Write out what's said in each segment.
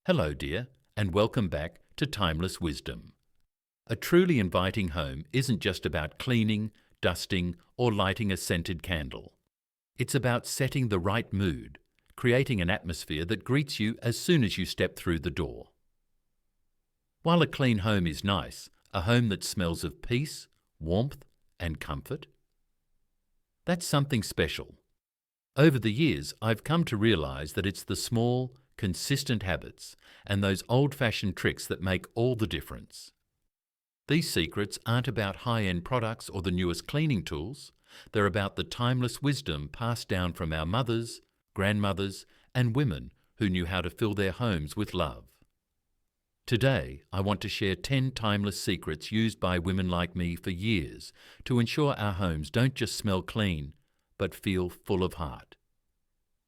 Hello, dear, and welcome back to Timeless Wisdom. A truly inviting home isn't just about cleaning, dusting, or lighting a scented candle. It's about setting the right mood, creating an atmosphere that greets you as soon as you step through the door. While a clean home is nice, a home that smells of peace, warmth, and comfort, that's something special. Over the years, I've come to realize that it's the small, consistent habits and those old-fashioned tricks that make all the difference. These secrets aren't about high-end products or the newest cleaning tools. They're about the timeless wisdom passed down from our mothers, grandmothers, and women who knew how to fill their homes with love. Today, I want to share 10 timeless secrets used by women like me for years to ensure our homes don't just smell clean, but feel full of heart.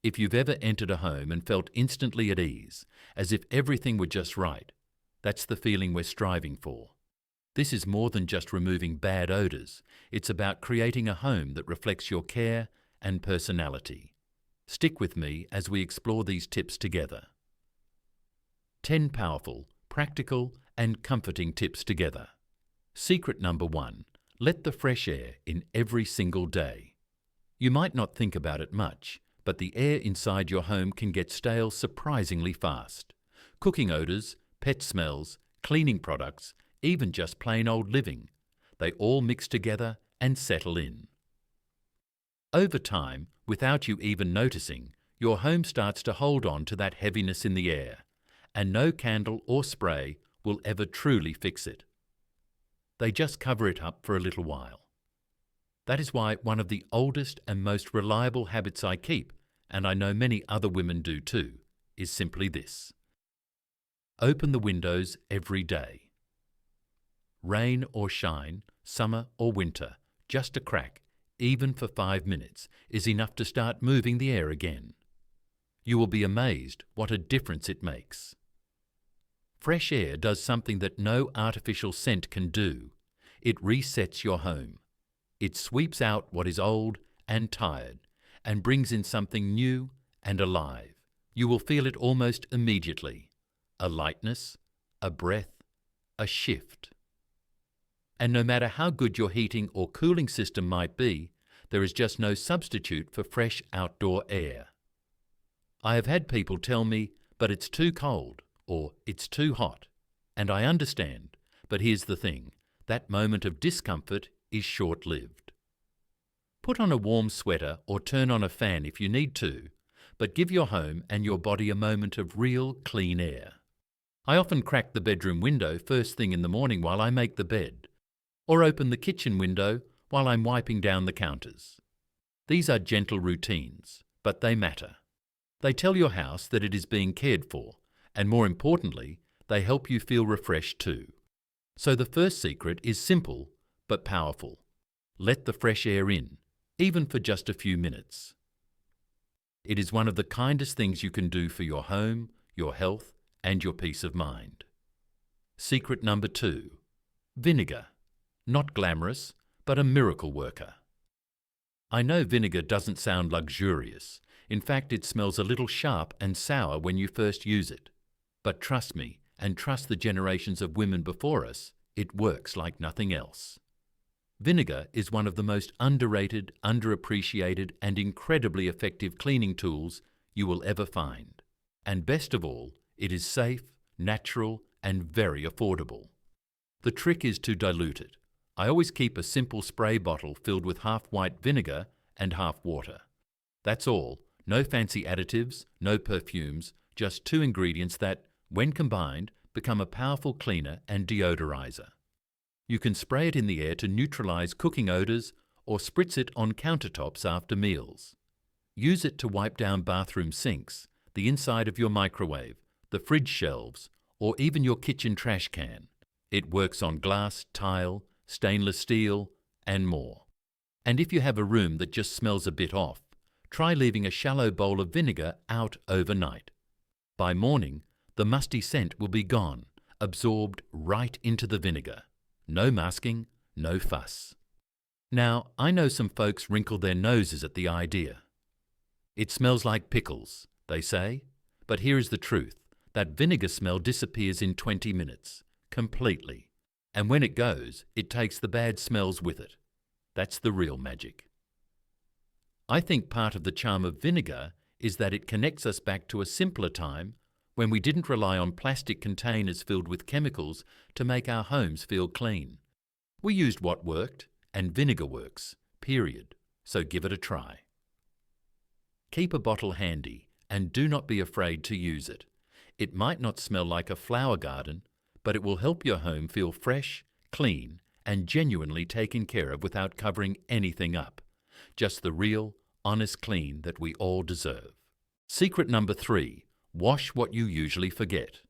If you've ever entered a home and felt instantly at ease, as if everything were just right, that's the feeling we're striving for. This is more than just removing bad odors. It's about creating a home that reflects your care and personality. Stick with me as we explore these tips together. 10 powerful, practical, and comforting tips together. Secret number 1. Let the fresh air in every single day. You might not think about it much, but the air inside your home can get stale surprisingly fast. Cooking odors, pet smells, cleaning products, even just plain old living, they all mix together and settle in. Over time, without you even noticing, your home starts to hold on to that heaviness in the air, and no candle or spray will ever truly fix it. They just cover it up for a little while. That is why one of the oldest and most reliable habits I keep, and I know many other women do too, is simply this. Open the windows every day. Rain or shine, summer or winter, just a crack, even for 5 minutes, is enough to start moving the air again. You will be amazed what a difference it makes. Fresh air does something that no artificial scent can do. It resets your home. It sweeps out what is old and tired and brings in something new and alive. You will feel it almost immediately. A lightness, a breath, a shift. And no matter how good your heating or cooling system might be, there is just no substitute for fresh outdoor air. I have had people tell me, but it's too cold or it's too hot. And I understand, but here's the thing, that moment of discomfort is short-lived. Put on a warm sweater or turn on a fan if you need to, but give your home and your body a moment of real clean air. I often crack the bedroom window first thing in the morning while I make the bed, or open the kitchen window while I'm wiping down the counters. These are gentle routines, but they matter. They tell your house that it is being cared for, and more importantly, they help you feel refreshed too. So the first secret is simple but powerful. Let the fresh air in, even for just a few minutes. It is one of the kindest things you can do for your home, your health, and your peace of mind. Secret number 2. Vinegar. Not glamorous, but a miracle worker. I know vinegar doesn't sound luxurious. In fact, it smells a little sharp and sour when you first use it. But trust me, and trust the generations of women before us, it works like nothing else. Vinegar is one of the most underrated, underappreciated, and incredibly effective cleaning tools you will ever find. And best of all, it is safe, natural, and very affordable. The trick is to dilute it. I always keep a simple spray bottle filled with half white vinegar and half water. That's all. No fancy additives, no perfumes, just 2 ingredients that, when combined, become a powerful cleaner and deodorizer. You can spray it in the air to neutralize cooking odors or spritz it on countertops after meals. Use it to wipe down bathroom sinks, the inside of your microwave, the fridge shelves, or even your kitchen trash can. It works on glass, tile, stainless steel, and more. And if you have a room that just smells a bit off, try leaving a shallow bowl of vinegar out overnight. By morning, the musty scent will be gone, absorbed right into the vinegar. No masking, no fuss. Now, I know some folks wrinkle their noses at the idea. It smells like pickles, they say, but here is the truth. That vinegar smell disappears in 20 minutes, completely. And when it goes, it takes the bad smells with it. That's the real magic. I think part of the charm of vinegar is that it connects us back to a simpler time when we didn't rely on plastic containers filled with chemicals to make our homes feel clean. We used what worked, and vinegar works, period. So give it a try. Keep a bottle handy and do not be afraid to use it. It might not smell like a flower garden, but it will help your home feel fresh, clean, and genuinely taken care of without covering anything up. Just the real, honest clean that we all deserve. Secret number 3, wash what you usually forget.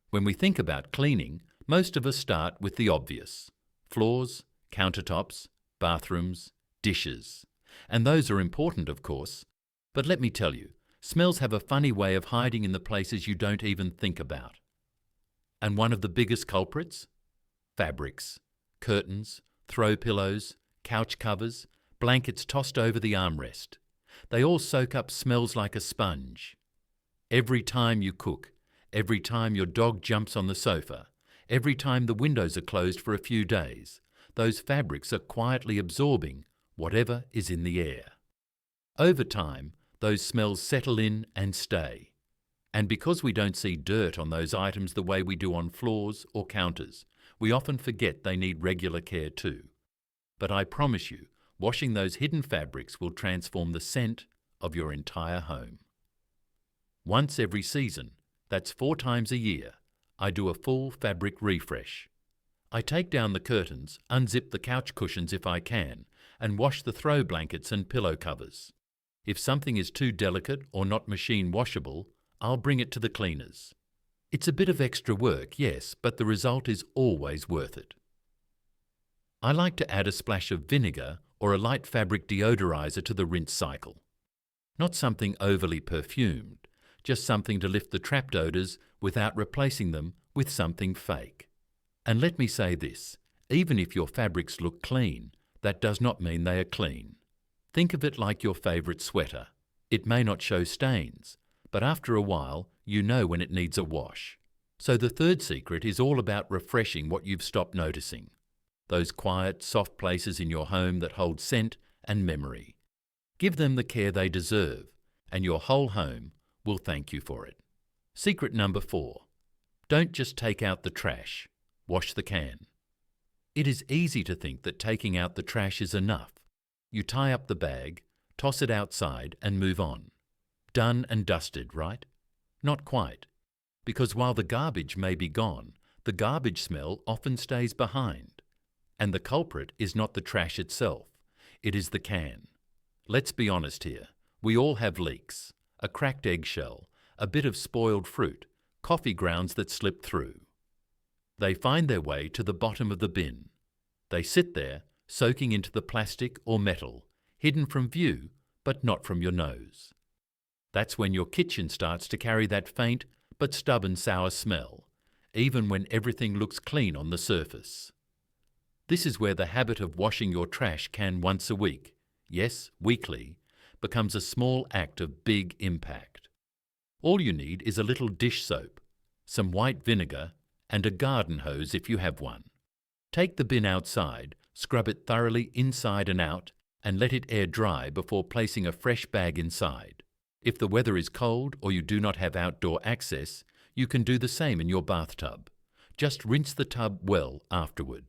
When we think about cleaning, most of us start with the obvious: floors, countertops, bathrooms, dishes. And those are important, of course. But let me tell you, smells have a funny way of hiding in the places you don't even think about. And one of the biggest culprits? Fabrics, curtains, throw pillows, couch covers, blankets tossed over the armrest. They all soak up smells like a sponge. Every time you cook, every time your dog jumps on the sofa, every time the windows are closed for a few days, those fabrics are quietly absorbing whatever is in the air. Over time, those smells settle in and stay. And because we don't see dirt on those items the way we do on floors or counters, we often forget they need regular care too. But I promise you, washing those hidden fabrics will transform the scent of your entire home. Once every season, that's 4 times a year, I do a full fabric refresh. I take down the curtains, unzip the couch cushions if I can, and wash the throw blankets and pillow covers. If something is too delicate or not machine washable, I'll bring it to the cleaners. It's a bit of extra work, yes, but the result is always worth it. I like to add a splash of vinegar or a light fabric deodorizer to the rinse cycle. Not something overly perfumed, just something to lift the trapped odors without replacing them with something fake. And let me say this, even if your fabrics look clean, that does not mean they are clean. Think of it like your favorite sweater. It may not show stains, but after a while, you know when it needs a wash. So the third secret is all about refreshing what you've stopped noticing. Those quiet, soft places in your home that hold scent and memory. Give them the care they deserve, and your whole home will thank you for it. Secret number 4. Don't just take out the trash. Wash the can. It is easy to think that taking out the trash is enough. You tie up the bag, toss it outside, and move on. Done and dusted, right? Not quite. Because while the garbage may be gone, the garbage smell often stays behind. And the culprit is not the trash itself. It is the can. Let's be honest here. We all have leaks. A cracked eggshell, a bit of spoiled fruit, coffee grounds that slip through. They find their way to the bottom of the bin. They sit there, soaking into the plastic or metal, hidden from view, but not from your nose. That's when your kitchen starts to carry that faint but stubborn sour smell, even when everything looks clean on the surface. This is where the habit of washing your trash can once a week, yes, weekly, becomes a small act of big impact. All you need is a little dish soap, some white vinegar, and a garden hose if you have one. Take the bin outside, scrub it thoroughly inside and out, and let it air dry before placing a fresh bag inside. If the weather is cold or you do not have outdoor access, you can do the same in your bathtub. Just rinse the tub well afterward.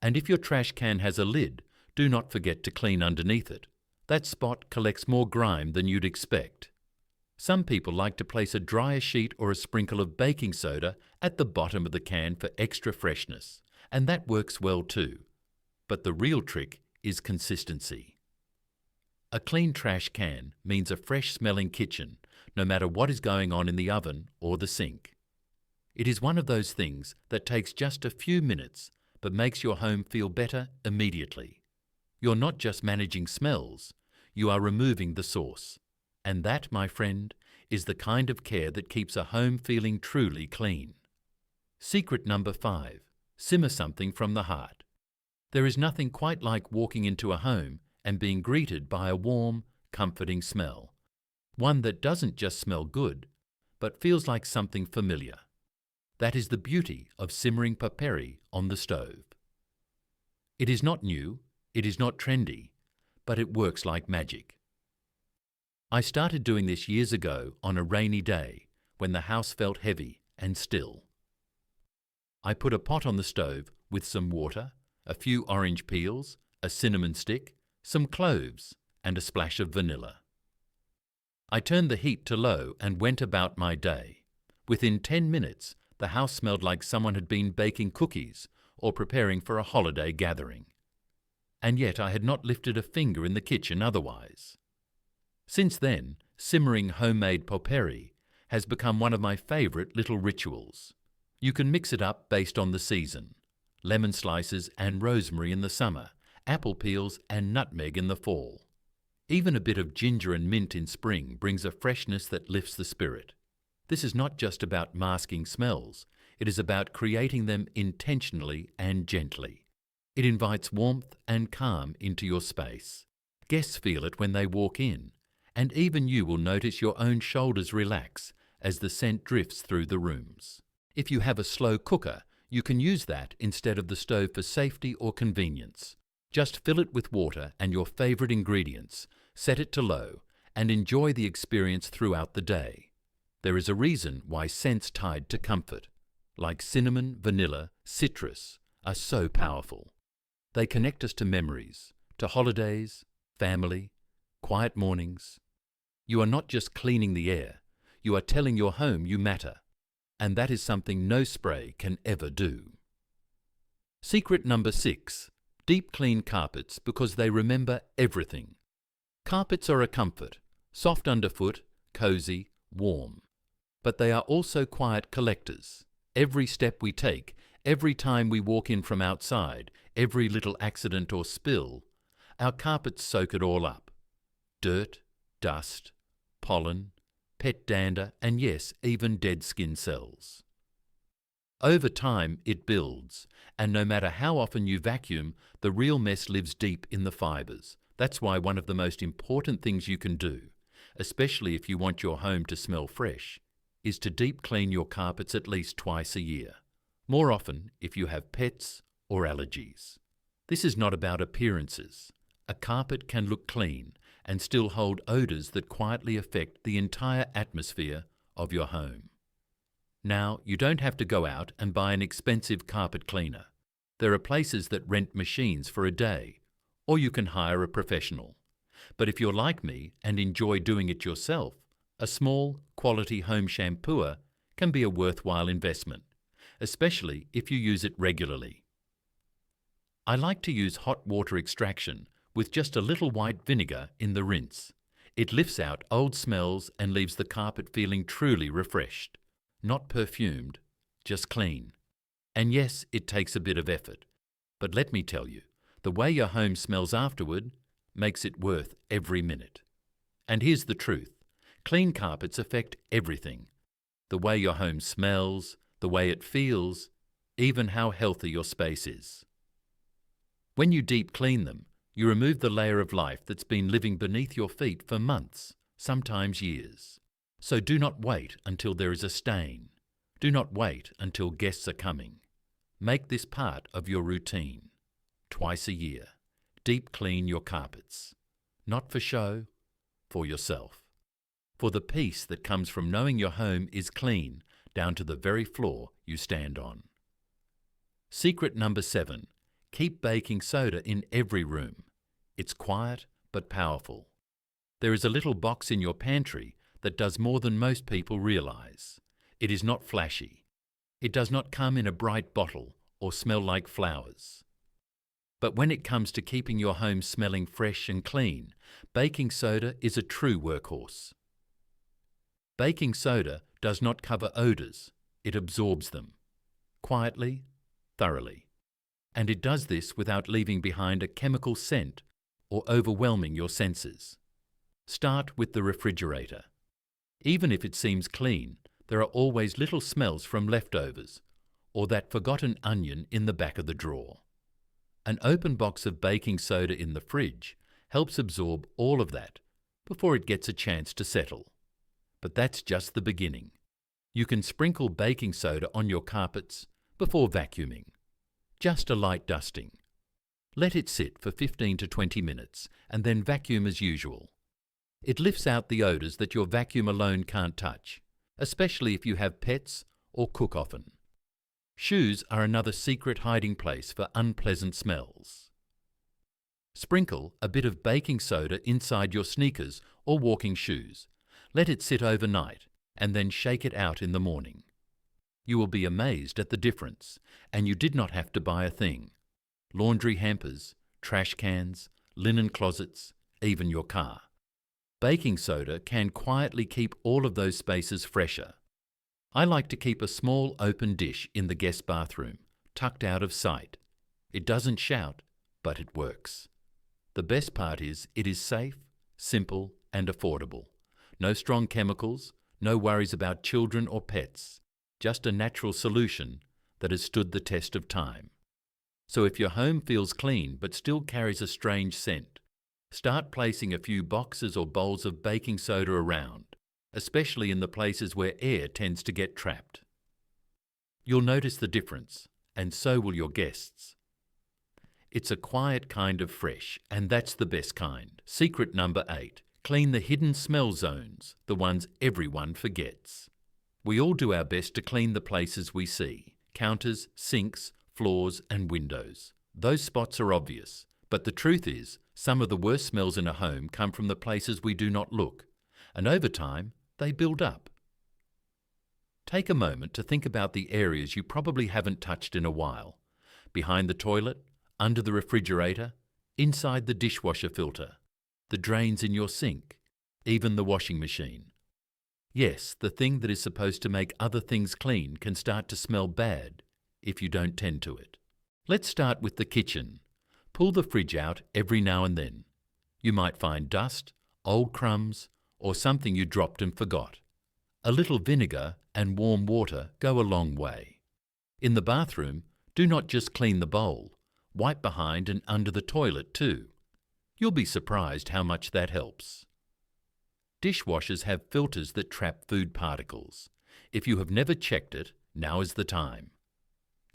And if your trash can has a lid, do not forget to clean underneath it. That spot collects more grime than you'd expect. Some people like to place a dryer sheet or a sprinkle of baking soda at the bottom of the can for extra freshness, and that works well too. But the real trick is consistency. A clean trash can means a fresh-smelling kitchen, no matter what is going on in the oven or the sink. It is one of those things that takes just a few minutes but makes your home feel better immediately. You're not just managing smells, you are removing the source. And that, my friend, is the kind of care that keeps a home feeling truly clean. Secret number 5. Simmer something from the heart. There is nothing quite like walking into a home and being greeted by a warm, comforting smell. One that doesn't just smell good, but feels like something familiar. That is the beauty of simmering paperi on the stove. It is not new, it is not trendy, but it works like magic. I started doing this years ago on a rainy day when the house felt heavy and still. I put a pot on the stove with some water, a few orange peels, a cinnamon stick, some cloves, and a splash of vanilla. I turned the heat to low and went about my day. Within 10 minutes, the house smelled like someone had been baking cookies or preparing for a holiday gathering. And yet I had not lifted a finger in the kitchen otherwise. Since then, simmering homemade potpourri has become one of my favourite little rituals. You can mix it up based on the season. Lemon slices and rosemary in the summer, apple peels and nutmeg in the fall. Even a bit of ginger and mint in spring brings a freshness that lifts the spirit. This is not just about masking smells, it is about creating them intentionally and gently. It invites warmth and calm into your space. Guests feel it when they walk in, and even you will notice your own shoulders relax as the scent drifts through the rooms. If you have a slow cooker, you can use that instead of the stove for safety or convenience. Just fill it with water and your favourite ingredients, set it to low, and enjoy the experience throughout the day. There is a reason why scents tied to comfort, like cinnamon, vanilla, citrus, are so powerful. They connect us to memories, to holidays, family, quiet mornings. You are not just cleaning the air, you are telling your home you matter, and that is something no spray can ever do. Secret number 6. Deep clean carpets because they remember everything. Carpets are a comfort, soft underfoot, cozy, warm. But they are also quiet collectors. Every step we take, every time we walk in from outside, every little accident or spill, our carpets soak it all up. Dirt, dust, pollen, pet dander, and yes, even dead skin cells. Over time, it builds, and no matter how often you vacuum, the real mess lives deep in the fibres. That's why one of the most important things you can do, especially if you want your home to smell fresh, is to deep clean your carpets at least twice a year. More often if you have pets or allergies. This is not about appearances. A carpet can look clean and still hold odours that quietly affect the entire atmosphere of your home. Now, you don't have to go out and buy an expensive carpet cleaner. There are places that rent machines for a day, or you can hire a professional. But if you're like me and enjoy doing it yourself, a small, quality home shampooer can be a worthwhile investment, especially if you use it regularly. I like to use hot water extraction with just a little white vinegar in the rinse. It lifts out old smells and leaves the carpet feeling truly refreshed. Not perfumed, just clean. And yes, it takes a bit of effort. But let me tell you, the way your home smells afterward makes it worth every minute. And here's the truth. Clean carpets affect everything. The way your home smells, the way it feels, even how healthy your space is. When you deep clean them, you remove the layer of life that's been living beneath your feet for months, sometimes years. So do not wait until there is a stain. Do not wait until guests are coming. Make this part of your routine. Twice a year, deep clean your carpets. Not for show, for yourself. For the peace that comes from knowing your home is clean down to the very floor you stand on. Secret number 7. Keep baking soda in every room. It's quiet but powerful. There is a little box in your pantry that does more than most people realize. It is not flashy. It does not come in a bright bottle or smell like flowers. But when it comes to keeping your home smelling fresh and clean, baking soda is a true workhorse. Baking soda does not cover odours, it absorbs them. Quietly, thoroughly. And it does this without leaving behind a chemical scent or overwhelming your senses. Start with the refrigerator. Even if it seems clean, there are always little smells from leftovers or that forgotten onion in the back of the drawer. An open box of baking soda in the fridge helps absorb all of that before it gets a chance to settle. But that's just the beginning. You can sprinkle baking soda on your carpets before vacuuming. Just a light dusting. Let it sit for 15 to 20 minutes and then vacuum as usual. It lifts out the odors that your vacuum alone can't touch, especially if you have pets or cook often. Shoes are another secret hiding place for unpleasant smells. Sprinkle a bit of baking soda inside your sneakers or walking shoes. Let it sit overnight and then shake it out in the morning. You will be amazed at the difference, and you did not have to buy a thing. Laundry hampers, trash cans, linen closets, even your car. Baking soda can quietly keep all of those spaces fresher. I like to keep a small open dish in the guest bathroom, tucked out of sight. It doesn't shout, but it works. The best part is it is safe, simple, and affordable. No strong chemicals, no worries about children or pets. Just a natural solution that has stood the test of time. So if your home feels clean but still carries a strange scent, start placing a few boxes or bowls of baking soda around, especially in the places where air tends to get trapped. You'll notice the difference, and so will your guests. It's a quiet kind of fresh, and that's the best kind. Secret number 8. Clean the hidden smell zones, the ones everyone forgets. We all do our best to clean the places we see: counters, sinks, floors, and windows. Those spots are obvious, but the truth is, some of the worst smells in a home come from the places we do not look, and over time, they build up. Take a moment to think about the areas you probably haven't touched in a while. Behind the toilet, under the refrigerator, inside the dishwasher filter, the drains in your sink, even the washing machine. Yes, the thing that is supposed to make other things clean can start to smell bad if you don't tend to it. Let's start with the kitchen. Pull the fridge out every now and then. You might find dust, old crumbs, or something you dropped and forgot. A little vinegar and warm water go a long way. In the bathroom, do not just clean the bowl. Wipe behind and under the toilet too. You'll be surprised how much that helps. Dishwashers have filters that trap food particles. If you have never checked it, now is the time.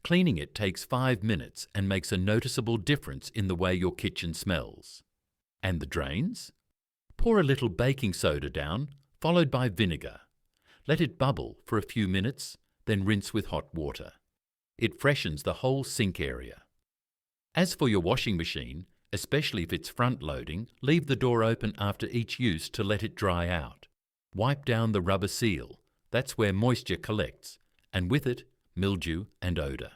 Cleaning it takes 5 minutes and makes a noticeable difference in the way your kitchen smells. And the drains? Pour a little baking soda down, followed by vinegar. Let it bubble for a few minutes, then rinse with hot water. It freshens the whole sink area. As for your washing machine, especially if it's front-loading, leave the door open after each use to let it dry out. Wipe down the rubber seal. That's where moisture collects, and with it, mildew and odour.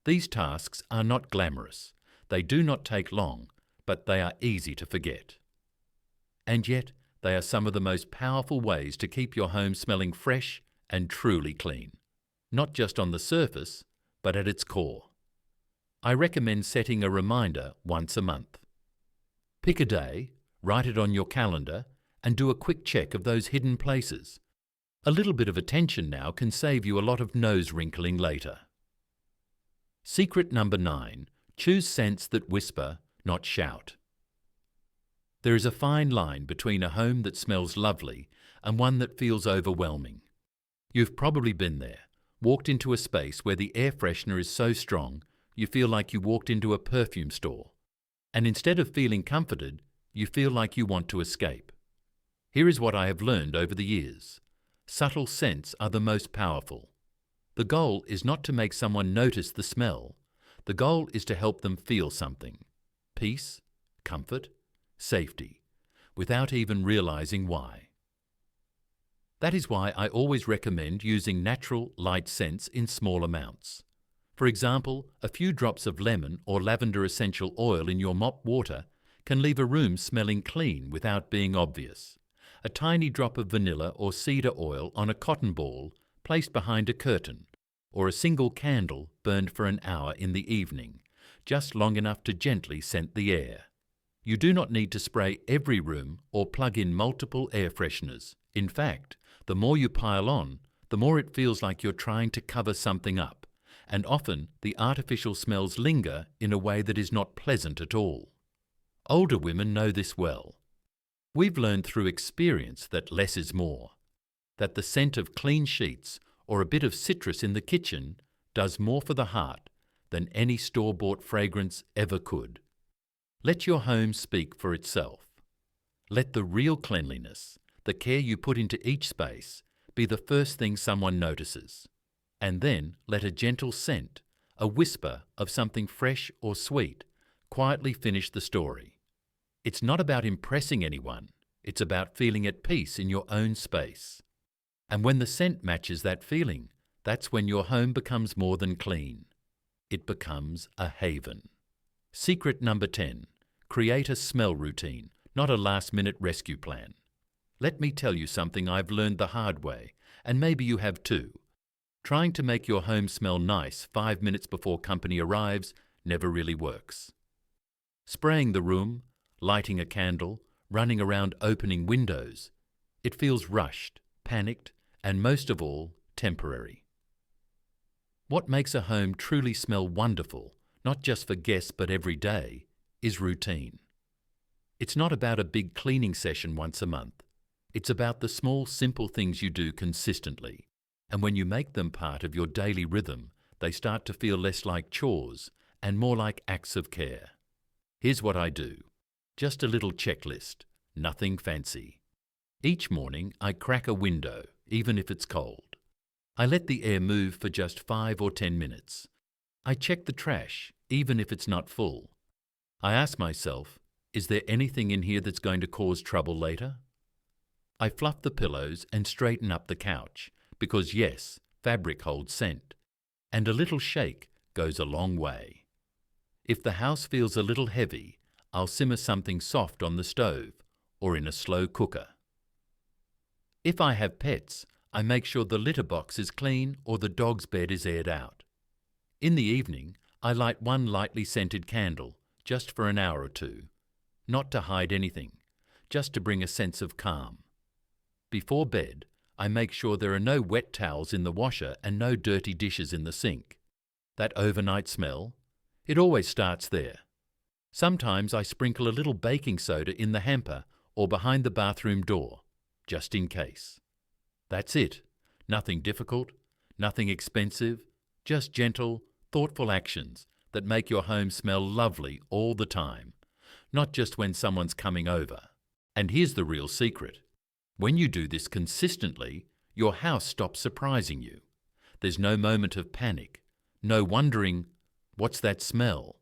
These tasks are not glamorous. They do not take long, but they are easy to forget. And yet, they are some of the most powerful ways to keep your home smelling fresh and truly clean. Not just on the surface, but at its core. I recommend setting a reminder once a month. Pick a day, write it on your calendar, and do a quick check of those hidden places. A little bit of attention now can save you a lot of nose wrinkling later. Secret number 9. Choose scents that whisper, not shout. There is a fine line between a home that smells lovely and one that feels overwhelming. You've probably been there, walked into a space where the air freshener is so strong you feel like you walked into a perfume store, and instead of feeling comforted, you feel like you want to escape. Here is what I have learned over the years. Subtle scents are the most powerful. The goal is not to make someone notice the smell. The goal is to help them feel something. Peace, comfort, safety, without even realizing why. That is why I always recommend using natural, light scents in small amounts. For example, a few drops of lemon or lavender essential oil in your mop water can leave a room smelling clean without being obvious. A tiny drop of vanilla or cedar oil on a cotton ball placed behind a curtain, or a single candle burned for an hour in the evening, just long enough to gently scent the air. You do not need to spray every room or plug in multiple air fresheners. In fact, the more you pile on, the more it feels like you're trying to cover something up, and often the artificial smells linger in a way that is not pleasant at all. Older women know this well. We've learned through experience that less is more. that the scent of clean sheets or a bit of citrus in the kitchen does more for the heart than any store-bought fragrance ever could. Let your home speak for itself. Let the real cleanliness, the care you put into each space, be the first thing someone notices. And then let a gentle scent, a whisper of something fresh or sweet, quietly finish the story. It's not about impressing anyone, it's about feeling at peace in your own space. And when the scent matches that feeling, that's when your home becomes more than clean. It becomes a haven. Secret number 10. Create a smell routine, not a last-minute rescue plan. Let me tell you something I've learned the hard way, and maybe you have too. Trying to make your home smell nice 5 minutes before company arrives never really works. Spraying the room, lighting a candle, running around opening windows, it feels rushed, panicked, and most of all, temporary. What makes a home truly smell wonderful, not just for guests but every day, is routine. It's not about a big cleaning session once a month. It's about the small, simple things you do consistently. And when you make them part of your daily rhythm, they start to feel less like chores and more like acts of care. Here's what I do. Just a little checklist, nothing fancy. Each morning, I crack a window, even if it's cold. I let the air move for just 5 or 10 minutes. I check the trash, even if it's not full. I ask myself, is there anything in here that's going to cause trouble later? I fluff the pillows and straighten up the couch, because yes, fabric holds scent, and a little shake goes a long way. If the house feels a little heavy, I'll simmer something soft on the stove or in a slow cooker. If I have pets, I make sure the litter box is clean or the dog's bed is aired out. In the evening, I light one lightly scented candle, just for an hour or two. Not to hide anything, just to bring a sense of calm. Before bed, I make sure there are no wet towels in the washer and no dirty dishes in the sink. That overnight smell, it always starts there. Sometimes I sprinkle a little baking soda in the hamper or behind the bathroom door, just in case. That's it. Nothing difficult, nothing expensive, just gentle, thoughtful actions that make your home smell lovely all the time, not just when someone's coming over. And here's the real secret. When you do this consistently, your house stops surprising you. There's no moment of panic, no wondering, what's that smell?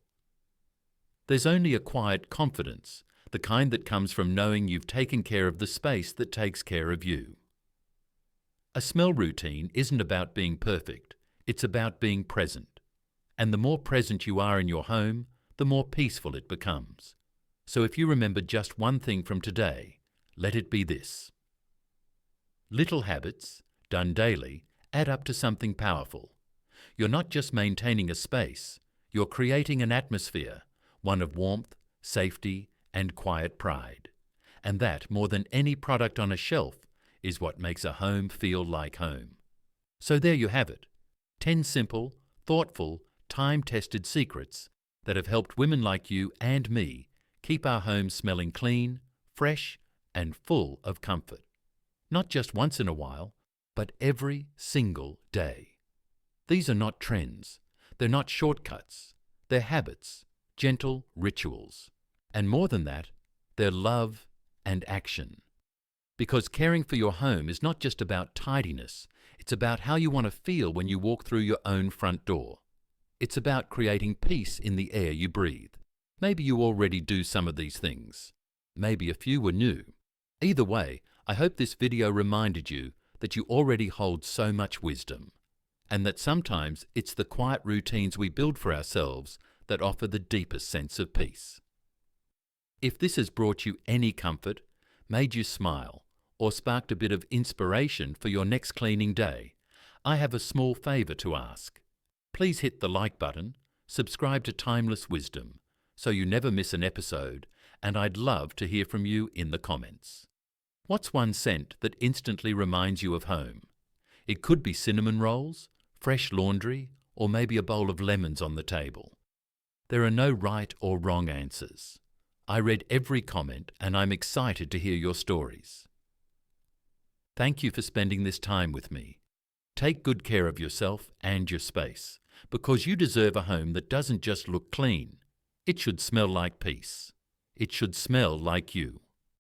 There's only a quiet confidence, the kind that comes from knowing you've taken care of the space that takes care of you. A smell routine isn't about being perfect, it's about being present. And the more present you are in your home, the more peaceful it becomes. So if you remember just one thing from today, let it be this. Little habits, done daily, add up to something powerful. You're not just maintaining a space, you're creating an atmosphere, one of warmth, safety, and quiet pride. And that, more than any product on a shelf, is what makes a home feel like home. So there you have it. 10 simple, thoughtful, time-tested secrets that have helped women like you and me keep our homes smelling clean, fresh, and full of comfort. Not just once in a while, but every single day. These are not trends. They're not shortcuts. They're habits, gentle rituals. And more than that, they're love and action. Because caring for your home is not just about tidiness, it's about how you want to feel when you walk through your own front door. It's about creating peace in the air you breathe. Maybe you already do some of these things. Maybe a few were new. Either way, I hope this video reminded you that you already hold so much wisdom, and that sometimes it's the quiet routines we build for ourselves that offer the deepest sense of peace. If this has brought you any comfort, made you smile, or sparked a bit of inspiration for your next cleaning day, I have a small favour to ask. Please hit the like button, subscribe to Timeless Wisdom, so you never miss an episode, and I'd love to hear from you in the comments. What's one scent that instantly reminds you of home? It could be cinnamon rolls, fresh laundry, or maybe a bowl of lemons on the table. There are no right or wrong answers. I read every comment and I'm excited to hear your stories. Thank you for spending this time with me. Take good care of yourself and your space, because you deserve a home that doesn't just look clean. It should smell like peace. It should smell like you.